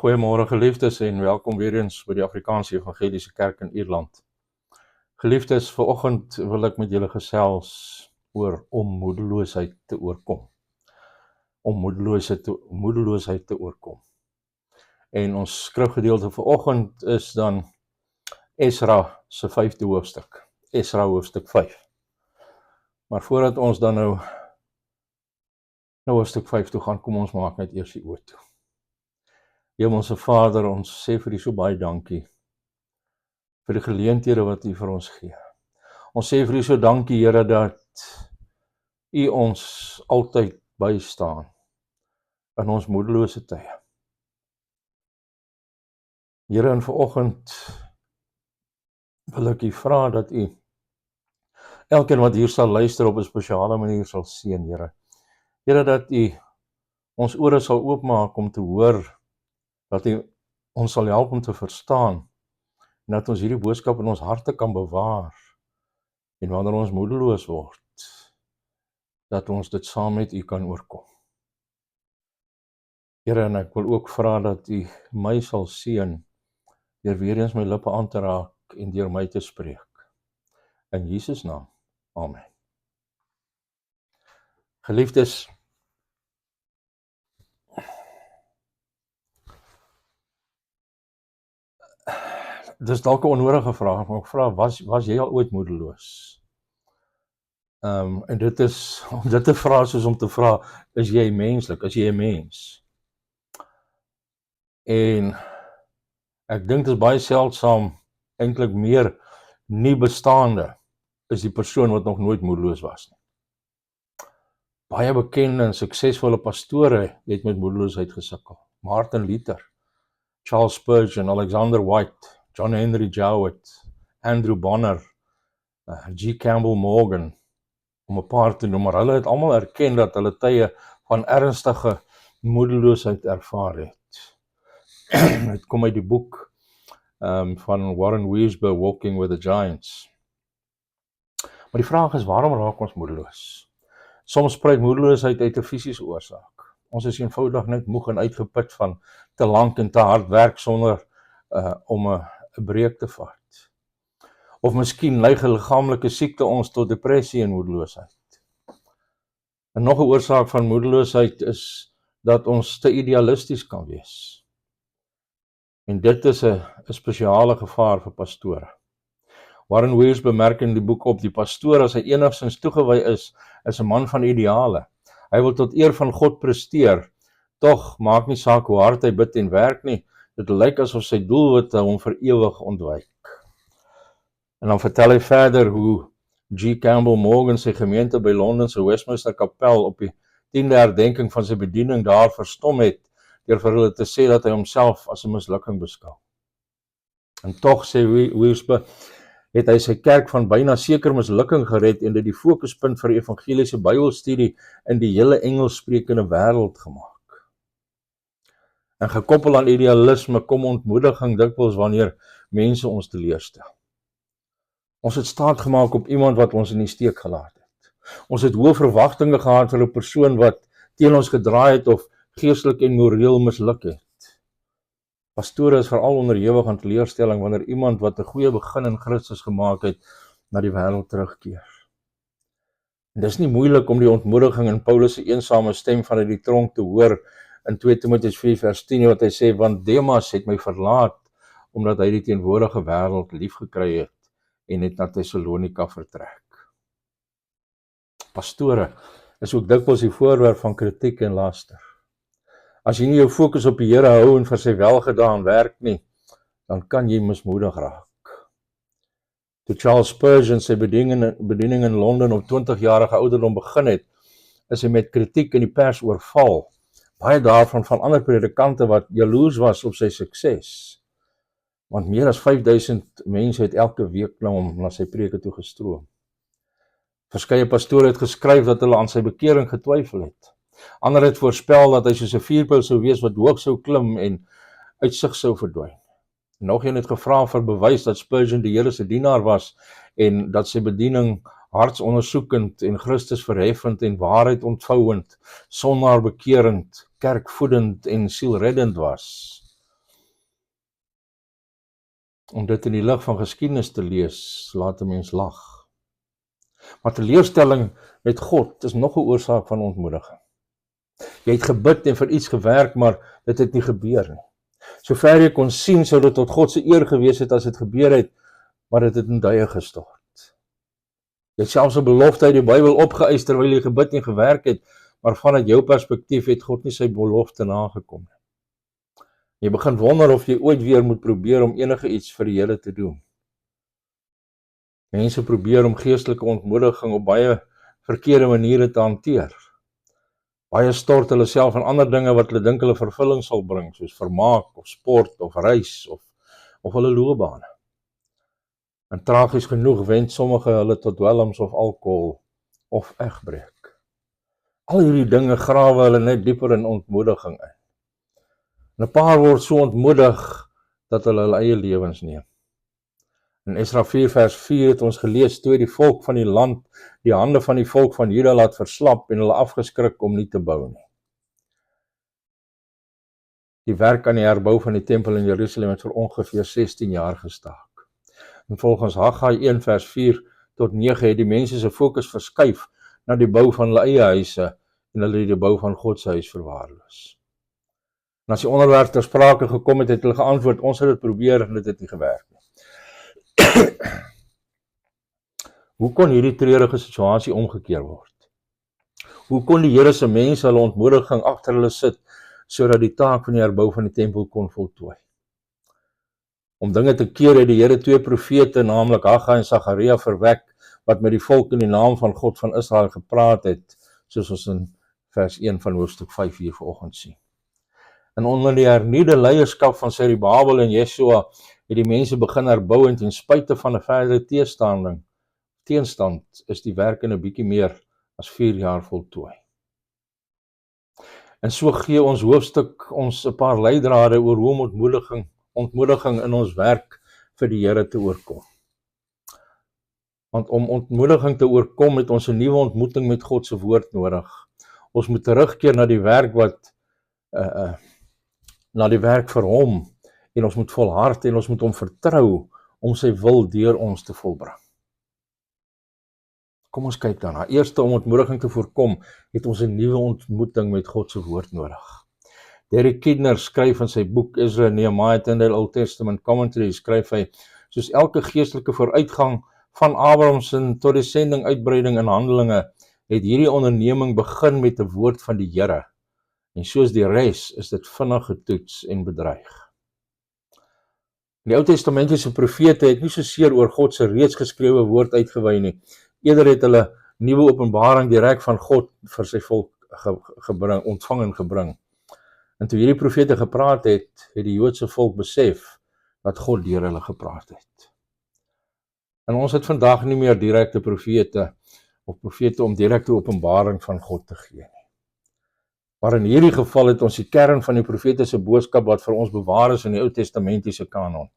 Goeiemôre geliefdes en welkom weer eens by die Afrikaanse Evangeliese Kerk in Ierland. Geliefdes, vanoggend wil ek met julle gesels oor om moedeloosheid te oorkom. Om moedeloosheid te oorkom. En ons skrifgedeelte vanoggend is dan Esra se 5de hoofstuk. Esra hoofstuk 5. Maar voordat ons dan nou hoofstuk 5 toe gaan, kom ons maak net eers die oë toe. Hemelse Vader, ons sê vir U so baie dankie vir die geleenthede wat U vir ons gee. Ons sê vir U so dankie, Here, dat U ons altyd bystaan in ons moedelose tye. Here, en vanoggend wil ek U vra dat U elkeen wat hier sal luister op 'n spesiale manier sal seën, Here. Here, dat U ons ore sal oopmaak om te hoor, dat U ons sal help om te verstaan, en dat ons hierdie boodskap in ons harte kan bewaar, en wanneer ons moedeloos word, dat ons dit saam met U kan oorkom. Here, en ek wil ook vra dat U my sal seën, deur weer eens my lippe aan te raak, en deur my te spreek. In Jesus naam, amen. Geliefdes, dis dalk 'n onnodige vraag, maar ek vra, was jy al ooit moedeloos? En dit is, om dit te vra, soos om te vra, is jy menslik, is jy 'n mens? En ek dink dit is baie seldsaam, eintlik meer nie bestaande, is die persoon wat nog nooit moedeloos was nie. Baie bekende en suksesvolle pastore het met moedeloosheid gesukkel. Martin Luther, Charles Spurgeon, Alexander White, John Henry Jowett, Andrew Bonner, G. Campbell Morgan, om 'n paar te noem, maar hulle het almal erken dat hulle tye van ernstige moedeloosheid ervaar het. Het kom uit die boek van Warren Wiersbe, Walking with the Giants. Maar die vraag is, waarom raak ons moedeloos? Soms spruit moedeloosheid uit 'n fisiese oorsaak. Ons is eenvoudig net moeg en uitgeput van te lank en te hard werk sonder om 'n breek te vat. Of miskien neig 'n liggaamlike siekte ons tot depressie en moedeloosheid. En nog 'n oorsaak van moedeloosheid is dat ons te idealisties kan wees. En dit is 'n spesiale gevaar vir pastore. Warren Wiersbe bemerk in die boek op, die pastoor, as hy enigstens toegewy is 'n man van ideale. Hy wil tot eer van God presteer, tog maak nie saak hoe hard hy bid en werk nie, dit lyk asof sy doelwitte hom vir ewig ontwyk. En dan vertel hy verder hoe G. Campbell Morgan sy gemeente by Londen se Westminster Kapel op die 10de herdenking van sy bediening daar verstom het, deur vir hulle te sê dat hy homself as 'n mislukking beskou. En tog, sê Wiersbe, het hy sy kerk van byna seker mislukking gered en dit die fokuspunt vir evangeliese Bybelstudie in die hele Engelssprekende wêreld gemaak. En gekoppel aan idealisme kom ontmoediging dikwels wanneer mense ons teleurstel. Ons het staat gemaak op iemand wat ons in die steek gelaat het. Ons het hoë verwagtinge gehad vir 'n persoon wat teen ons gedraai het of geestelik en moreel misluk het. Pastore is veral onderhewig aan teleurstelling wanneer iemand wat 'n goeie begin in Christus gemaak het, na die wêreld terugkeer. En dis nie moeilik om die ontmoediging in Paulus se eensame stem vanuit die tronk te hoor in 2 Timoteus 4 vers 10, wat hy sê, want Demas het my verlaat, omdat hy die teenwoordige wêreld liefgekry het en het na Thessalonika vertrek. Pastore is ook dikwels die voorwerp van kritiek en laster. As jy nie jou fokus op die Here hou en vir sy welgedaan werk nie, dan kan jy mismoedig raak. Toe Charles Spurgeon sy bediening in Londen op 20-jarige ouderdom begin het, is hy met kritiek in die pers oorval. Baie daarvan van ander predikante wat jaloers was op sy sukses. Want meer as 5000 mense het elke week na hom, na sy preke toe gestroom. Verskeie pastore het geskryf dat hulle aan sy bekering getwyfel het. Ander het voorspel dat hy soos 'n vuurpyl sou wees wat hoog sou klim en uit sig sou verdwyn. Nog een het gevra vir bewys dat Spurgeon die Here se dienaar was en dat sy bediening hartsondersoekend en Christus verheffend en waarheid ontvouend, sondaar bekerend, kerkvoedend en sielreddend was. Om dit in die lig van geskiedenis te lees, laat 'n mens lag. Maar teleurstelling met God is nog 'n oorsaak van ontmoediging. Jy het gebid en vir iets gewerk, maar dit het nie gebeur nie. Sover jy kon sien, sou dit tot God se eer gewees het as dit gebeur het, maar dit het in duie gestort. Jy het selfs 'n belofte uit die Bybel opgeëis terwyl jy gebid en gewerk het, maar vanuit jou perspektief het God nie sy belofte nagekom nie. Jy begin wonder of jy ooit weer moet probeer om enige iets vir die Here te doen. Mense probeer om geestelike ontmoediging op baie verkeerde maniere te hanteer. Baie stort hulle self in ander dinge wat hulle dink hulle vervulling sal bring, soos vermaak of sport of reis of hulle loopbane. En tragies genoeg wend sommige hulle tot dwelms of alkohol of egbreek. Al hierdie dinge grawe hulle net dieper in ontmoediging in. En 'n paar word so ontmoedig dat hulle eie lewens neem. In Esra 4 vers 4 het ons gelees, toe die volk van die land die hande van die volk van Juda laat verslap en hulle afgeskrik om nie te bou nie. Die werk aan die herbou van die tempel in Jerusalem het vir ongeveer 16 jaar gestaak. En volgens Haggai 1 vers 4 tot 9 het die mense se fokus verskuif na die bou van hulle eie huise en hulle het die bou van God se huis verwaarloos. En as die onderwerp ter sprake gekom het, het hulle geantwoord, ons het dit probeer en dit het nie gewerk nie. Hoe kon hierdie treurige situasie omgekeer word? Hoe kon die Here se mense hulle ontmoediging agter hulle sit, sodat die taak van die herbou van die tempel kon voltooi? Om dinge te keer het die Here 2 profete, naamlik Haggai en Sagaria, verwek, wat met die volk in die naam van God van Israel gepraat het, soos ons in vers 1 van hoofstuk 5 hier vanoggend sien. En onder die hernieuwde leierskap van Zerubabel en Jesua het die mense begin herbou en ten spyte van 'n verdere teenstand is die werk in 'n bietjie meer as 4 jaar voltooi. En so gee ons hoofstuk ons 'n paar leidrade oor hoe om ontmoediging in ons werk vir die Here te oorkom. Want om ontmoediging te oorkom het ons 'n nuwe ontmoeting met God se woord nodig. Ons moet terugkeer na die werk na die werk vir hom, en ons moet volhard en ons moet hom vertrou om sy wil deur ons te volbring. Kom ons kyk daarna. Eerste, om ontmoediging te voorkom, het ons 'n nuwe ontmoeting met God se woord nodig. Derek Kidner skryf in sy boek Ezra and Nehemiah Tyndale Old Testament Commentary, skryf hy, soos elke geestelike vooruitgang van Abrahamson tot die sending, uitbreiding en Handelinge, het hierdie onderneming begin met 'n woord van die Here. En soos die res is dit vinnig getoets en bedreig. Die Ou Testamentiese profete het nie so seer oor God se reeds geskrewe woord uitgewy nie. Eerder het hulle nuwe openbaring direk van God vir sy volk ontvang en gebring. En toe hierdie profete gepraat het die Joodse volk besef dat God deur hulle gepraat het. En ons het vandag nie meer direkte profete om direkte openbaring van God te gee nie. Maar in hierdie geval het ons die kern van die profetiese boodskap wat vir ons bewaar is in die Ou Testamentiese kanon.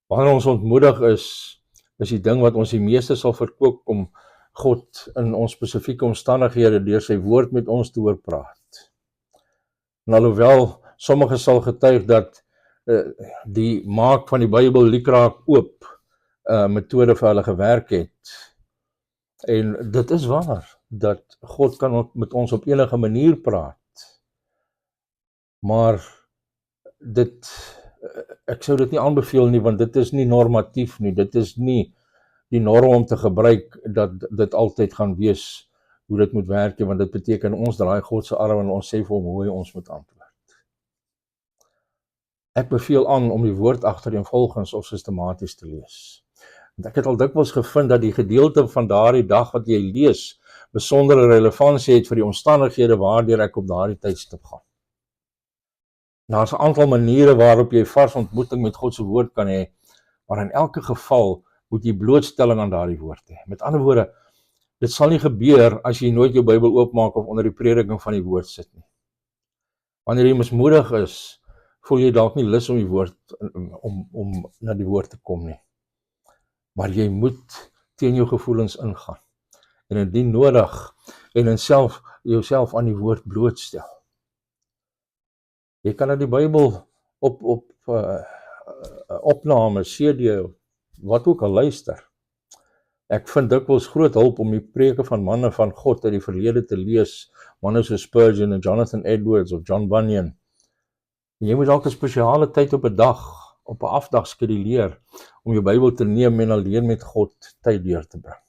Wanneer ons ontmoedig is die ding wat ons die meeste sal verkoop om God in ons spesifieke omstandighede deur sy woord met ons te oorpraat. En alhoewel sommige sal getuig dat die maak van die Bybel liekraak oop metode vir hulle gewerk het. En dit is waar, dat God kan met ons op enige manier praat. Maar ek sou dit nie aanbeveel nie, want dit is nie normatief nie, dit is nie die norm om te gebruik, dat dit altyd gaan wees hoe dit moet werk, want dit beteken ons draai God se arm en ons sê vir hom hoe hy ons moet antwoord. Ek beveel aan om die woord agtereenvolgens of sistematies te lees. Want ek het al dikwels gevind dat die gedeelte van daardie dag wat jy lees, besondere relevantie het vir die omstandighede waardeur ek op daardie tydstip gaan. Daar's 'n aantal maniere waarop jy vars ontmoeting met God se woord kan hê, maar in elke geval moet jy blootstelling aan daardie woord hê. Met ander woorde, dit sal nie gebeur as jy nooit jou Bybel oopmaak of onder die prediking van die woord sit nie. Wanneer jy mismoedig is, voel jy dalk nie lus om die woord om na die woord te kom nie. Maar jy moet teen jou gevoelens ingaan. En indien nodig, en in jouself aan die woord blootstel. Jy kan na die Bybel opname, CD, wat ook al luister. Ek vind dikwels groot hulp om die preke van manne van God uit die verlede te lees, manne soos Spurgeon en Jonathan Edwards of John Bunyan. En jy moet dalk 'n spesiale tyd op 'n dag, op 'n afdag skeduleer, om jou Bybel te neem en alleen met God tyd deur te bring.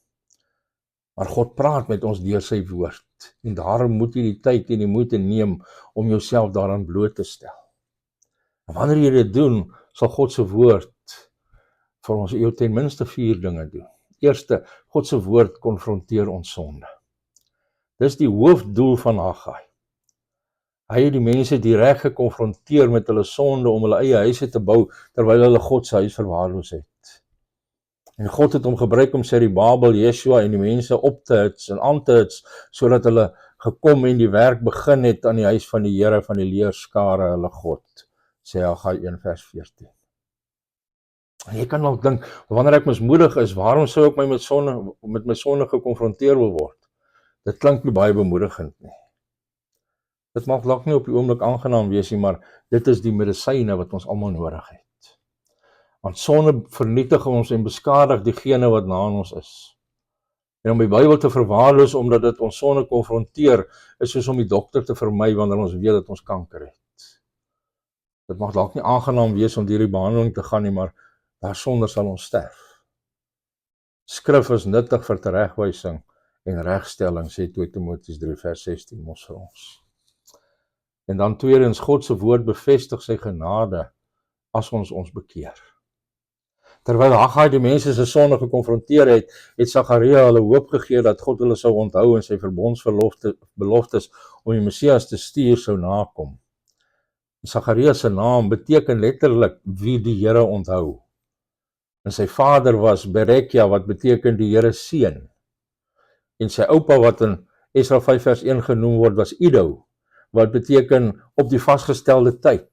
Maar God praat met ons deur sy woord, en daarom moet jy die tyd en die moeite neem om jouself daaraan bloot te stel. En wanneer jy dit doen, sal God se woord vir ons jou ten minste 4 dinge doen. Eerste, God se woord konfronteer ons sonde. Dis die hoofdoel van Haggai. Hy het die mense direk gekonfronteer met hulle sonde om hulle eie huise te bou, terwyl hulle God se huis verwaarloos het. En God het hom gebruik om Serubabel, Yeshua en die mense op te hits en aan te hits, sodat hulle gekom en die werk begin het aan die huis van die Here van die leerskare, hulle God, sê Haggai 1 vers 14. En jy kan nog dink, wanneer ek mismoedig is, waarom sou ek met my sonde gekonfronteer wil word? Dit klink nie baie bemoedigend nie. Dit mag dalk nie op die oomblik aangenaam wees nie, maar dit is die medisyne wat ons almal nodig het. Want sonde vernietig ons en beskadig diegene wat na ons is. En om die Bybel te verwaarloos omdat dit ons sonde konfronteer, is soos om die dokter te vermy wanneer ons weet dat ons kanker het. Dit mag dalk nie aangenaam wees om deur die behandeling te gaan nie, maar daarsonder sal ons sterf. Skrif is nuttig vir teregwysing en regstelling, sê 2 Timoteus 3 vers 16 mos vir ons. En dan tweedens, God se woord bevestig sy genade as ons bekeer. Terwyl Haggai die mense se sonde gekonfronteer het, het Sagaria hulle hoop gegee dat God hulle sou onthou en sy verbondsbeloftes om die Messias te stuur sou nakom. Sagaria se naam beteken letterlik wie die Here onthou. En sy vader was Berekia, wat beteken die Here seun. En sy oupa, wat in Esra 5 vers 1 genoem word, was Ido, wat beteken op die vasgestelde tyd.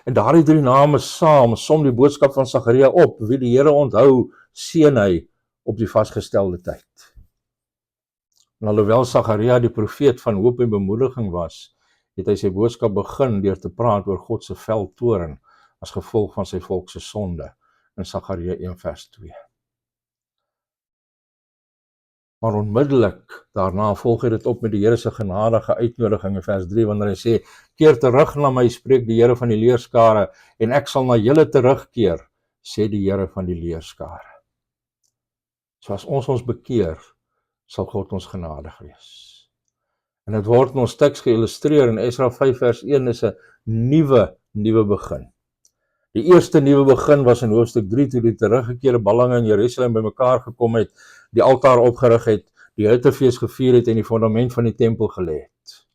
En daardie 3 name saam som die boodskap van Sagaria op, wie die Here onthou, seën hy op die vasgestelde tyd. En alhoewel Sagaria die profeet van hoop en bemoediging was, het hy sy boodskap begin deur te praat oor God se veldtoorn as gevolg van sy volk se sonde in Sagaria 1 vers 2. Maar onmiddellik daarna volg hy dit op met die Here se genadige uitnodiging in vers 3, wanneer hy sê, keer terug na my, spreek die Here van die leerskare, en ek sal na julle terugkeer, sê die Here van die leerskare. So as ons bekeer, sal God ons genadig wees. En dit word in ons teks geïllustreer in Esra 5 vers 1 is 'n nuwe begin. Die eerste nuwe begin was in hoofstuk 3, toe die teruggekeerde ballinge in Jerusalem bymekaar gekom het, die altaar opgerig het, die Hittefees gevier het en die fondament van die tempel gelê het.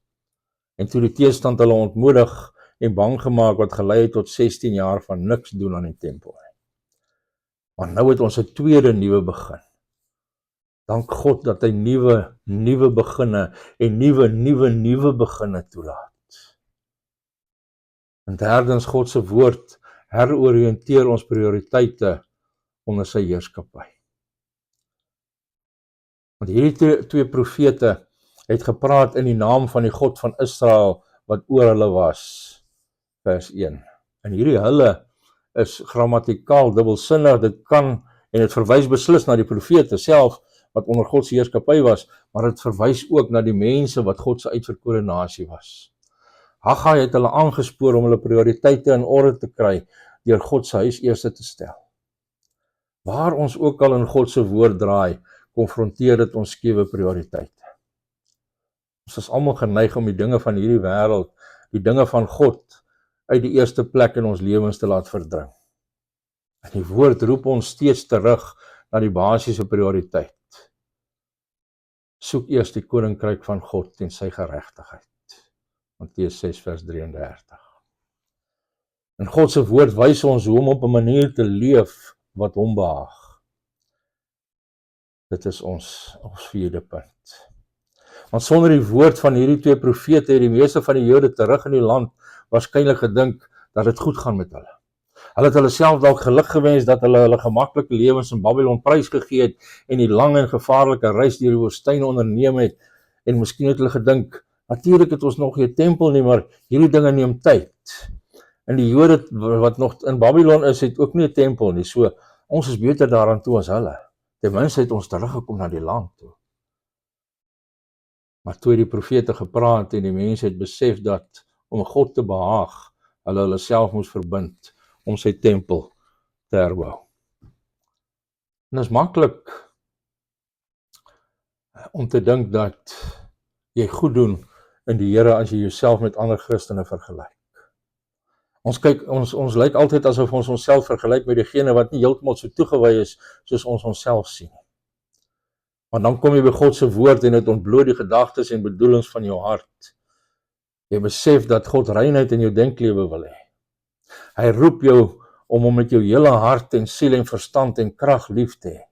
En toe die teestand hulle ontmoedig en bang gemaak, wat gelei het tot 16 jaar van niks doen aan die tempel. Maar nou het ons 'n tweede nuwe begin. Dank God dat hy nuwe beginne en nuwe beginne toelaat. En derdens, God se woord heroriënteer ons prioriteite onder sy heerskappy. Want hierdie twee profete het gepraat in die naam van die God van Israel wat oor hulle was, vers 1. En hierdie hulle is grammatikaal dubbelsinnig, dit kan en dit verwys beslis na die profete self wat onder God se heerskappy was, maar dit verwys ook na die mense wat God se uitverkore nasie was. Haggai het hulle aangespoor om hulle prioriteite in orde te kry deur God se huis eerste te stel. Waar ons ook al in God se woord draai, konfronteer dit ons skewe prioriteite. Ons is almal geneig om die dinge van hierdie wêreld, die dinge van God, uit die eerste plek in ons lewens te laat verdring. En die woord roep ons steeds terug na die basiese prioriteit. Soek eers die koninkryk van God en sy geregtigheid. Matteus 6 vers 33. En God se woord wys ons hoe om op 'n manier te leef wat hom behaag. Dit is ons vierde punt. Want sonder die woord van hierdie twee profete het die meeste van die Jode terug in die land waarskynlik gedink dat dit goed gaan met hulle. Hulle het hulle self dalk geluk gewens dat hulle gemaklike lewens in Babylon prysgegee het en die lang en gevaarlike reis deur die woestyn onderneem het, en miskien het hulle gedink, natuurlik het ons nog nie 'n tempel nie, maar hierdie dinge neem tyd. En die Jode wat nog in Babylon is, het ook nie 'n tempel nie. So, ons is beter daaraan toe as hulle. Ten minste het ons teruggekom na die land toe. Maar toe die profete gepraat en die mense het besef dat om God te behaag, hulle self moes verbind om sy tempel te herbou. En dit is maklik om te dink dat jy goed doen in die Here as jy jouself met ander Christene vergelyk. Ons lyk altyd asof ons onsself vergelyk met diegene wat nie heeltemal so toegewy is soos ons onsself sien. Maar dan kom jy by God se woord en dit ontbloot die gedagtes en bedoelings van jou hart. Jy besef dat God reinheid in jou denklewe wil hê. Hy roep jou om hom met jou hele hart en siel en verstand en krag lief te hê.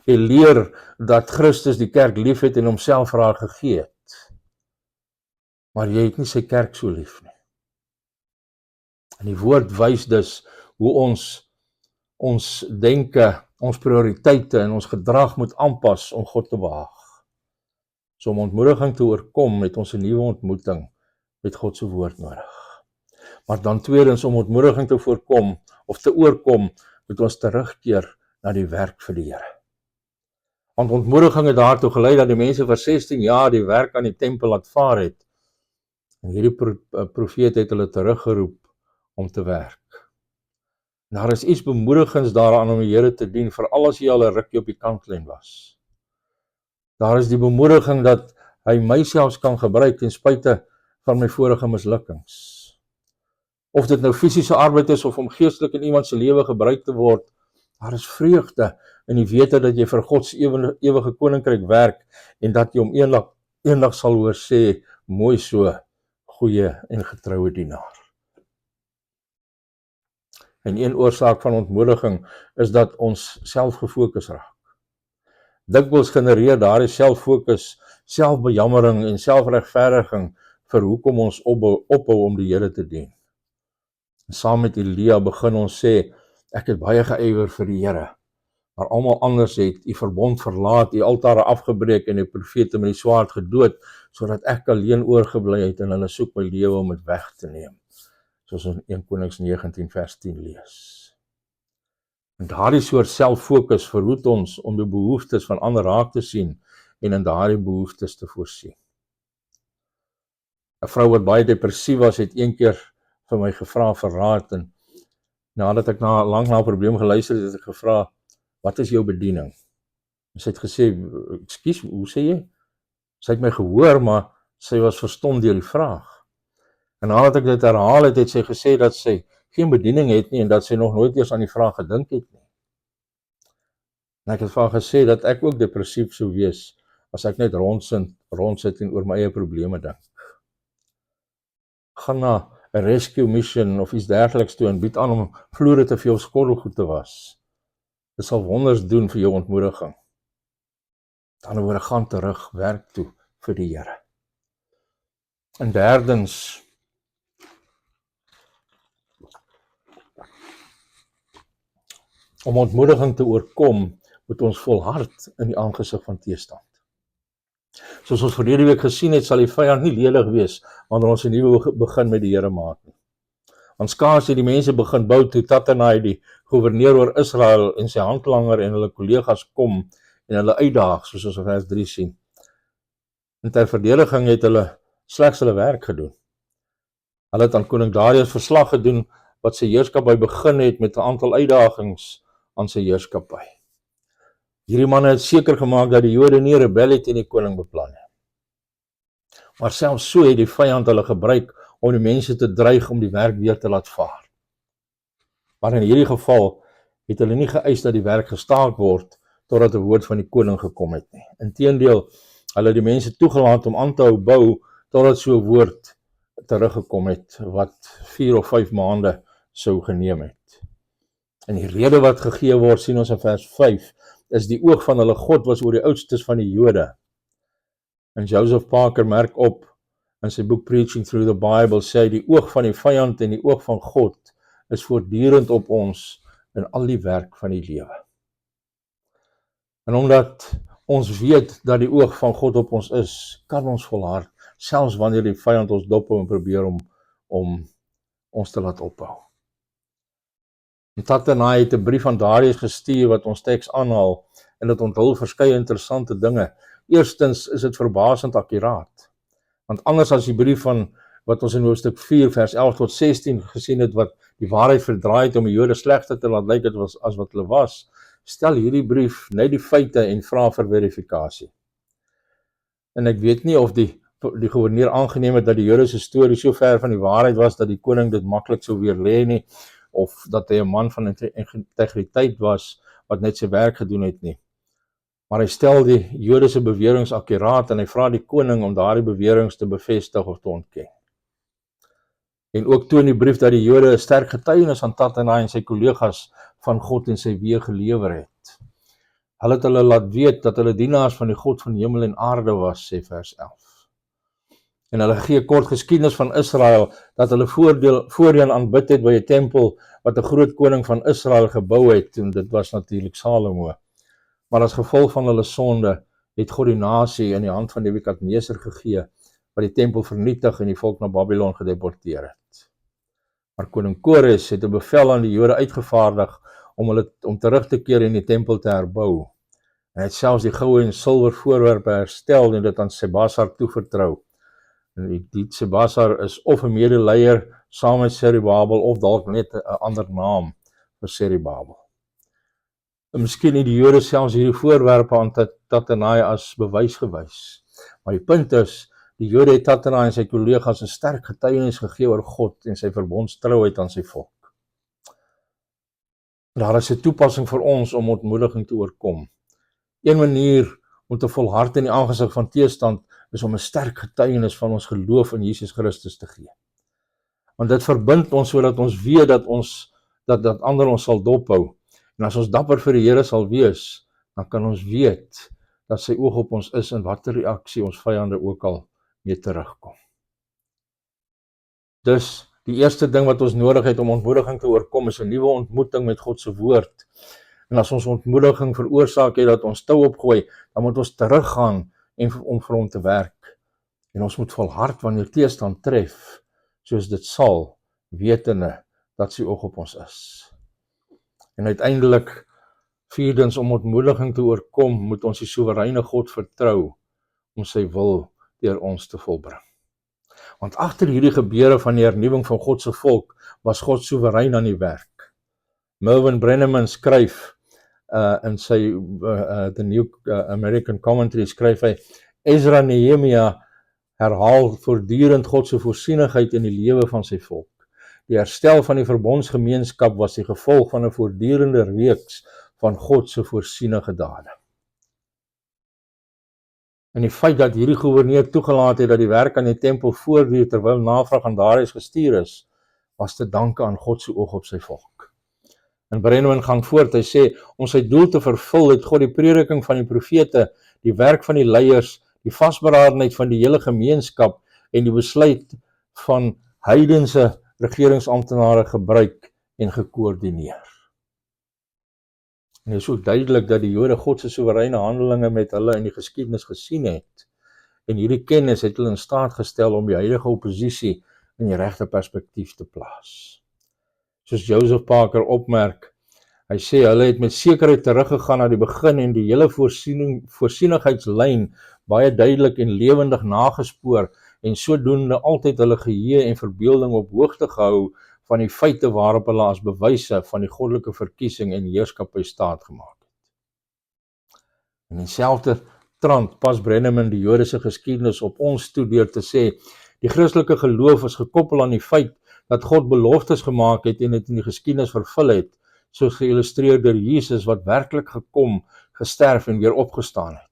Jy leer dat Christus die kerk lief het en homself vir haar gegee het. Maar jy het nie sy kerk so lief nie. En die woord wys dus hoe ons denke, ons prioriteite en ons gedrag moet aanpas om God te behaag. So om ontmoediging te oorkom, het ons 'n nuwe ontmoeting met God se woord nodig. Maar dan tweedens, om ontmoediging te voorkom of te oorkom, moet ons terugkeer na die werk vir die Here. Want ontmoediging het daartoe gelei dat die mense vir 16 jaar die werk aan die tempel laat vaar het. En hierdie profeet het hulle teruggeroep om te werk. Daar is iets bemoedigends daaraan om die Here te dien, veral as jy al 'n rukkie op die kantlyn was. Daar is die bemoediging dat hy my selfs kan gebruik ten spyte van my vorige mislukkings. Of dit nou fisiese arbeid is of om geestelik in iemand se lewe gebruik te word, daar is vreugde in die wete dat jy vir God se ewige koninkryk werk en dat jy hom eendag sal hoor sê, mooi so, goeie en getroue dienaar. En een oorsaak van ontmoediging is dat ons self gefokus raak. Dikwels genereer daardie selffokus, selfbejammering en selfregverdiging vir hoekom ons ophou om die Here te dien. En saam met Elia begin ons sê, ek het baie geëiwer vir die Here, maar almal anders het die verbond verlaat, die altare afgebreek en die profete met die swaard gedood, sodat ek alleen oorgebly het en hulle soek my lewe om dit weg te neem. Soos ons in 1 Konings 19 vers 10 lees. En daardie soort selffokus verhoed ons om die behoeftes van ander raak te sien en in daardie behoeftes te voorsien. 'n Vrou wat baie depressief was, het een keer vir my gevra vir raad en nadat ek lank na 'n probleem geluister het, het ek gevra, wat is jou bediening? En sy het gesê, ekskuus, hoe sê jy? Sy het my gehoor, maar sy was verstom deur die vraag. En nadat ek dit herhaal het, het sy gesê dat sy geen bediening het nie en dat sy nog nooit eers aan die vraag gedink het nie. En ek het vir haar gesê dat ek ook depressief sou wees as ek net rondsit en oor my eie probleme dink. Gaan na 'n rescue mission of iets dergeliks toe en bied aan om vloere te vir jou skottelgoed te was. Dit sal wonders doen vir jou ontmoediging. Aan die ander woorde, gaan terug werk toe vir die Here. En derdens, om ontmoediging te oorkom, moet ons volhard in die aangesig van teëstand. Soos ons verlede week gesien het, sal die vyand nie ledig wees wanneer ons 'n nuwe begin met die Here maak nie. Want skaars het die mense begin bou toe Tattenai, die gouverneur oor Israel en sy handlanger en hulle kollegas kom en hulle uitdaag, soos ons in vers 3 sien. En ter verdediging het hulle slegs hulle werk gedoen. Hulle het aan koning Darius verslag gedoen wat sy heerskappy begin het met 'n aantal uitdagings aan sy heerskappy. Hierdie manne het seker gemaak dat die Jode nie rebellie teen die koning beplan het. Maar selfs so het die vyand hulle gebruik om die mense te dreig om die werk weer te laat vaar. Maar in hierdie geval het hulle nie geëis dat die werk gestaak word totdat 'n woord van die koning gekom het nie. Inteendeel, hulle het die mense toegelaat om aan te hou bou totdat so 'n woord teruggekom het wat 4 of 5 maande sou geneem het. En die rede wat gegee word, sien ons in vers 5, is die oog van hulle God was oor die oudstes van die Jode. En Joseph Parker merk op in sy boek Preaching Through the Bible, sê hy, die oog van die vyand en die oog van God is voortdurend op ons in al die werk van die lewe. En omdat ons weet dat die oog van God op ons is, kan ons volhard, selfs wanneer die vyand ons dophou en probeer om ons te laat ophou. En Tatenai het 'n brief aan Darius gestuur wat ons teks aanhaal, en dit onthul verskeie interessante dinge. Eerstens is dit verbasend akkuraat, want anders as die brief van wat ons in hoofstuk 4 vers 11 tot 16 gesien het, wat die waarheid verdraai het om die Jode slegter te laat lyk as wat hulle was, stel hierdie brief net die feite en vra vir verifikasie. En ek weet nie of die gouverneur aangeneem het dat die Joodse storie so ver van die waarheid was dat die koning dit maklik sou weerlê nie, of dat hy 'n man van integriteit was wat net sy werk gedoen het nie. Maar hy stel die Joodse beweringe akkuraat en hy vra die koning om daardie beweringe te bevestig of te ontken. En ook toon die brief dat die Jode 'n sterk getuienis aan Tatenai en sy kollegas van God en sy weë gelewer het. Hulle het hulle laat weet dat hulle dienaars van die God van hemel en aarde was, sê vers 11. En hulle gee kort geskiedenis van Israel, dat hulle voorheen aanbid het by 'n tempel wat 'n groot koning van Israel gebou het, en dit was natuurlik Salomo. Maar as gevolg van hulle sonde, het God die nasie in die hand van Nebukadneser gegee, wat die tempel vernietig en die volk na Babylon gedeporteer het. Maar koning Kores het 'n bevel aan die Jode uitgevaardig om terug te keer en die tempel te herbou. En hy het selfs die goue en silwer voorwerpe herstel en dit aan Sebasar toevertrou. En die Sebasar is of 'n medeleier saam met Serubabel of dalk net 'n ander naam vir Serubabel. En miskien het die Jode selfs hierdie voorwerpe aan Tatenai as bewys gewys. Maar die punt is, die Jode het Tatenai en sy kollegas 'n sterk getuienis gegee oor God en sy verbondstrouheid aan sy volk. Daar is 'n toepassing vir ons om ontmoediging te oorkom. Een manier om te volhard in die aangesig van teëstand is om 'n sterk getuienis van ons geloof in Jesus Christus te gee. Want dit verbind ons sodat ons weet dat ander ons sal dophou. En as ons dapper vir die Here sal wees, dan kan ons weet dat sy oog op ons is en watter reaksie ons vyande ook al mee terugkom. Dus die eerste ding wat ons nodig het om ontmoediging te oorkom is 'n nuwe ontmoeting met God se woord. En as ons ontmoediging veroorsaak het dat ons tou opgooi, dan moet ons teruggaan om vir hom te werk. En ons moet volhard wanneer teëstand tref, soos dit sal, wetende dat sy oog op ons is. En uiteindelik, vierdens, om ontmoediging te oorkom, moet ons die soewereine God vertrou om sy wil deur ons te volbring. Want agter hierdie gebeure van die hernuwing van God se volk, was God soewerein aan die werk. Mervyn Brenneman skryf in sy The New American Commentary, skryf hy, Ezra Nehemia herhaal voortdurend God se voorsienigheid in die lewe van sy volk. Die herstel van die verbondsgemeenskap was die gevolg van 'n voortdurende reeks van God se voorsienige dade. En die feit dat hierdie gouverneur toegelaat het dat die werk aan die tempel voortduur terwyl navraag aan Darius gestuur is, was te danke aan God se oog op sy volk. En Brenneman gaan voort, hy sê, om sy doel te vervul het God die prediking van die profete, die werk van die leiers, die vasberadenheid van die hele gemeenskap en die besluit van heidense regeringsamptenare gebruik en gekoördineer. En dit is ook duidelik dat die Jode God se soewereine handelinge met hulle in die geskiedenis gesien het. En hierdie kennis het hulle in staat gestel om die huidige oppositie in die regte perspektief te plaas. Soos Joseph Parker opmerk, hy sê hulle het met sekerheid teruggegaan na die begin en die hele voorsienigheidslyn baie duidelik en lewendig nagespoor en sodoende altyd hulle geheue en verbeelding op hoogte gehou van die feite waarop hulle as bewyse van die goddelike verkiesing en heerskappy staat gemaak het. In dieselfde trant pas Brenneman die Jodese geskiedenis op ons toe deur te sê, die Christelike geloof is gekoppel aan die feit dat God beloftes gemaak het en dit in die geskiedenis vervul het, soos geïllustreer deur Jesus wat werklik gekom, gesterf en weer opgestaan het.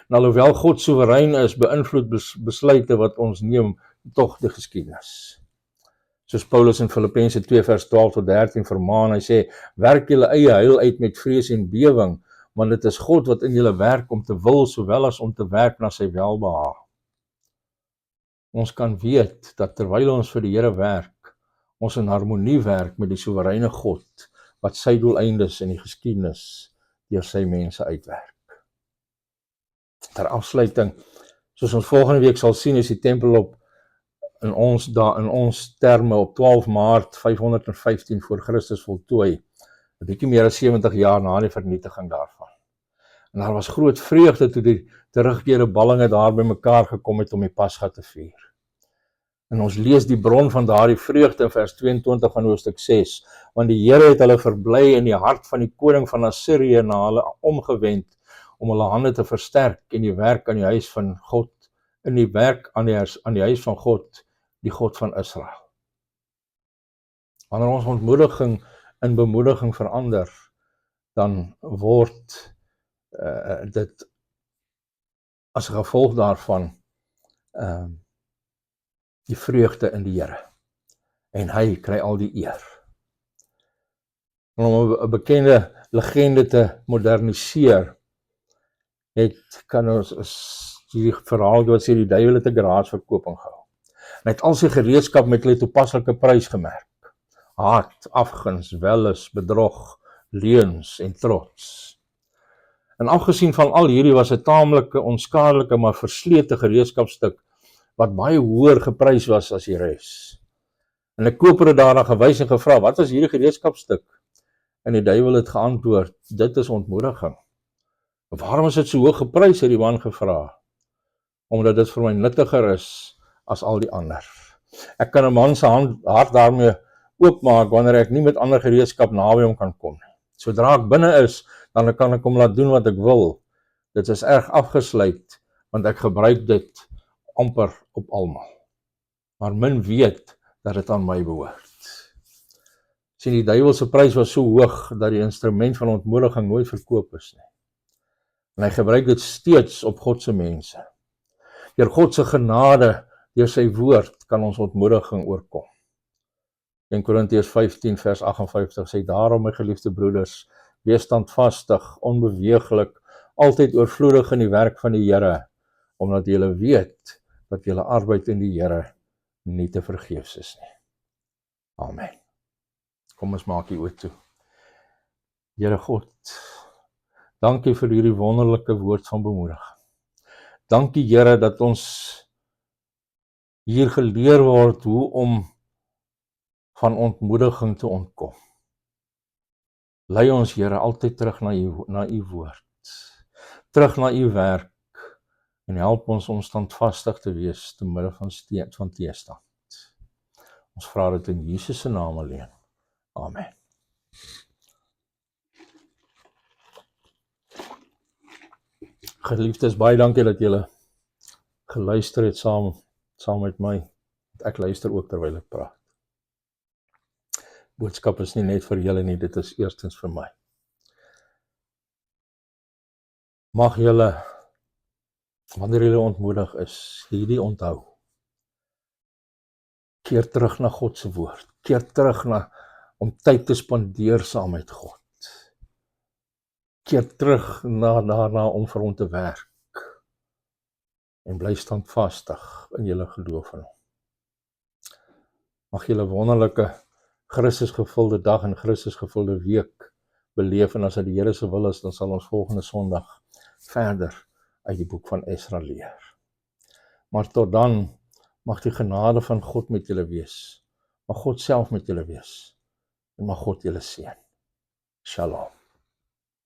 En alhoewel God soewerein is, beïnvloed besluite wat ons neem, tog die geskiedenis. Soos Paulus in Filippense 2 vers 12 tot 13 vermaan, hy sê, werk julle eie heil uit met vrees en bewing, want dit is God wat in julle werk om te wil, sowel as om te werk na sy welbehaag. Ons kan weet dat terwyl ons vir die Here werk, ons in harmonie werk met die soewereine God, wat sy doeleindes in die geskiedenis deur sy mense uitwerk. Ter afsluiting, soos ons volgende week sal sien, is die tempel op in ons terme op 12 Maart 515 voor Christus voltooi, 'n bietjie meer as 70 jaar na die vernietiging daarvan. En daar was groot vreugde toe die teruggekeerde ballinge daar by mekaar gekom het om die Pasga te vier. En ons lees die bron van daardie vreugde in vers 22 van hoofstuk 6, want die Here het hulle verbly in die hart van die koning van Assirië na hulle omgewend, om hulle hande te versterk in die werk aan die huis van God, in die werk aan die huis van God, die God van Israel. Wanneer ons ontmoediging in bemoediging verander, dan word dit as gevolg daarvan die vreugde in die Here. En hy kry al die eer. En om 'n bekende legende te moderniseer, kan ons die verhaal wat sê die duiwel het 'n garageverkoping gehou. En hy het al sy gereedskap met 'n toepaslike prys gemerk. Haat, afguns, welis, bedrog, leuns en trots. En afgesien van al hierdie was 'n taamlike, onskadelike, maar verslete gereedskapstuk wat baie hoër geprys was as die res. En 'n koper het daarna gewys en gevra, wat is hierdie gereedskapstuk? En die duiwel het geantwoord, dit is ontmoediging. Waarom is dit so hoog geprys, het die man gevra? Omdat dit vir my nuttiger is as al die ander. Ek kan 'n man se hart daarmee oopmaak wanneer ek nie met ander gereedskap naby hom kan kom nie. Sodra ek binne is, dan kan ek hom laat doen wat ek wil. Dit is erg afgesluit, want ek gebruik dit amper op almal. Maar min weet dat dit aan my behoort. Sien, die duiwel se prys was so hoog dat die instrument van ontmoediging nooit verkoop is nie. En hy gebruik dit steeds op God se mense. Deur God se genade, deur sy woord, kan ons ontmoediging oorkom. In Korintiërs 15 vers 58 sê, daarom my geliefde broeders, wees standvastig, onbeweeglik, altyd oorvloedig in die werk van die Here, omdat julle weet dat julle arbeid in die Here nie te vergeefs is nie. Amen. Kom ons maak die oë toe. Here God, dankie vir hierdie wonderlike woord van bemoediging. Dankie Here dat ons hier geleer word hoe om van ontmoediging te ontkom. Lei ons Here altyd terug na u woord, terug na u werk, en help ons om standvastig te wees te midde van teëstand. Ons vra dit in Jesus se naam alleen. Amen. Geliefdes, baie dankie dat julle geluister het saam met my. Ek luister ook terwyl ek praat. Boodskap is nie net vir julle nie, dit is eerstens vir my. Mag julle, wanneer julle ontmoedig is, hierdie onthou. Keer terug na God se woord. Keer terug om tyd te spandeer saam met God. Keer terug daarna om vir hom te werk. En bly standvastig in julle geloof in hom. Mag julle wonderlike Christus gevulde dag en Christus gevulde week beleef, en as dit die Here se wil is, dan sal ons volgende Sondag verder uit die boek van Esra leer. Maar tot dan, mag die genade van God met julle wees. Mag God self met julle wees. En mag God julle seën. Shalom.